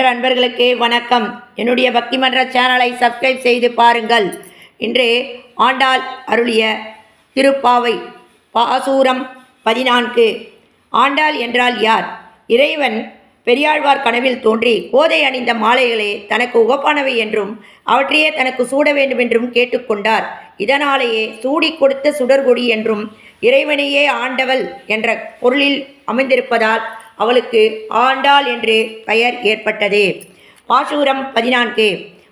அன்பர்களுக்கு வணக்கம். என்னுடைய பக்தி மன்ற சேனலை சப்ஸ்கிரைப் செய்து பாருங்கள். இன்று ஆண்டாள் அருளிய திருப்பாவை பாசூரம் 14. ஆண்டாள் என்றால் யார்? இறைவன் பெரியாழ்வார் கனவில் தோன்றி கோதை அணிந்த மாலைகளே தனக்கு உகப்பானவை என்றும் அவற்றையே தனக்கு சூட வேண்டும் என்றும் கேட்டுக்கொண்டார். இதனாலேயே சூடி கொடுத்த சுடர்கொடி என்றும் இறைவனையே ஆண்டவள் என்ற பொருளில் அமைந்திருப்பதால் அவளுக்கு ஆண்டாள் என்று பெயர் ஏற்பட்டது. பாசூரம் 14.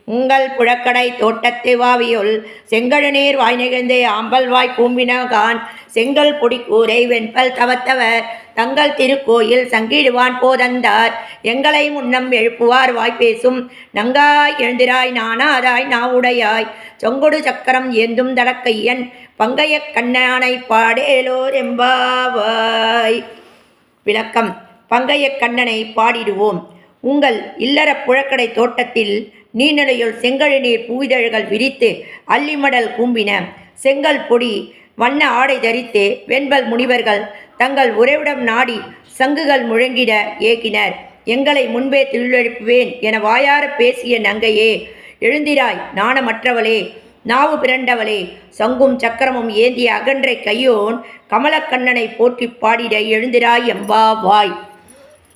உங்கள் புழக்கடை தோட்டத்து வாவியுள் செங்கழுநீர் வாய் நிகழ்ந்து ஆம்பல் வாய் கூம்பினகான் செங்கல் பொடிக்கூரை வெண்பல் தவத்தவர் தங்கள் திருக்கோயில் சங்கிடுவான் போதந்தார் எங்களை முன்னம் எழுப்புவார் வாய்ப்பேசும் நங்காய் எழுந்திராய் நானாதாய் நாவுடையாய் சொங்கொடு சக்கரம் ஏந்தும் தடக்கையன் பங்கைய கண்ணானை பாடேலோர் எம்பாவாய். விளக்கம். பங்கைய கண்ணனை பாடிடுவோம். உங்கள் இல்லற புழக்கடை தோட்டத்தில் நீர்நிலையுள் செங்கழுநீர் பூவிதழ்கள் விரித்து அல்லிமடல் கூம்பின செங்கல் பொடி வண்ண ஆடை தரித்து வெண்பல் முனிவர்கள் தங்கள் உறைவிடம் நாடி சங்குகள் முழங்கிட ஏகினர். எங்களை முன்பே திருளெழுப்புவேன் என வாயார பேசிய நங்கையே, எழுந்திராய் நாணமற்றவளே, நாவு பிறண்டவளே, சங்கும் சக்கரமும் ஏந்திய அகன்றை கையோன் கமலக்கண்ணனை போற்றி பாடிட எழுந்திராய் எம்பாவாய்.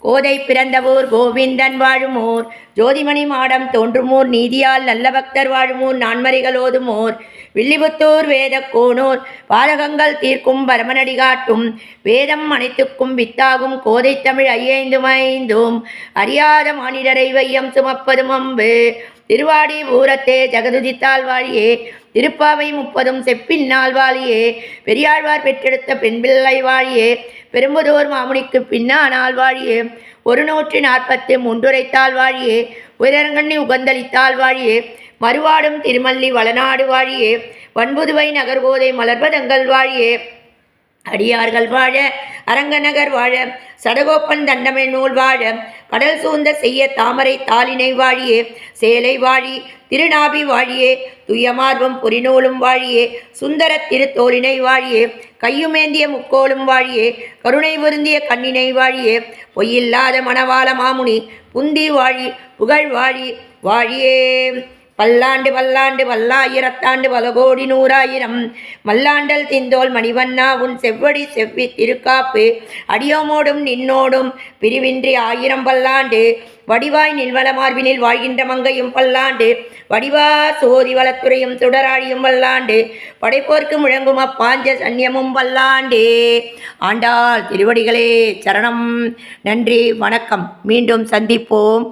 கோதை பிறந்தவூர் கோவிந்தன் வாழுமோர் ஜோதிமணி மாடம் தோன்றுமோர் நீதியால் நல்ல பக்தர் வாழுமோர் நான்மறைகளோதுமோர் வில்லிபுத்தூர் வேத கோனூர் பாதகங்கள் தீர்க்கும் பரமனடி காட்டும் வேதம் அனைத்துக்கும் வித்தாகும் கோதை தமிழ் 5 அறியாத மானிடரை வையம் சுமப்பதும் அம்பு திருவாடி ஊரத்தே ஜெகதுதித்தால் வாழியே திருப்பாவை 30 செப்பின்னால் வாழியே பெரியாழ்வார் பெற்றெடுத்த பெண் பிள்ளை வாழியே பெரும்புதோர் மாமுனிக்கு பின்னானால் வாழியே 143 உரைத்தால் வாழியே உயரங்கண்ணி உகந்தளித்தால் வாழியே மறுவாடும் திருமல்லி வளநாடு வாழியே வன்புதுவை நகர்கோதை மலர்பதங்கள் வாழியே அடியார்கள் வாழ அரங்கநகர் வாழ சடகோப்பன் தண்டமை நூல் வாழ கடல் சூழ்ந்த செய்ய தாமரை தாளினை வாழியே சேலை வாழி திருநாபி வாழியே துயமார்பம் புரிநூலும் வாழியே சுந்தர திருத்தோளினை வாழியே கையுமேந்திய முக்கோளும் வாழியே கருணை பொருந்திய கண்ணினை வாழியே பொய்யில்லாத மணவாள மாமுனி புந்தி வாழி புகழ் வாழி வாழியே பல்லாண்டு பல்லாண்டு பல்லாயிரத்தாண்டு பலகோடி நூறாயிரம் மல்லாண்டல் திந்தோல் மணிவண்ணா உன் செவ்வடி செவ்வி திருக்காப்பு அடியோமோடும் நின்னோடும் பிரிவின்றி 1000 பல்லாண்டு வடிவாய் நில்வள மார்பினில் வாழ்கின்ற மங்கையும் பல்லாண்டு வடிவா சோதி வளத்துறையும் சுடராழியும் பல்லாண்டு படைப்போர்க்கு முழங்கும் அப்பாஞ்ச சன்னியமும் பல்லாண்டு. ஆண்டாள் திருவடிகளே சரணம். நன்றி, வணக்கம். மீண்டும் சந்திப்போம்.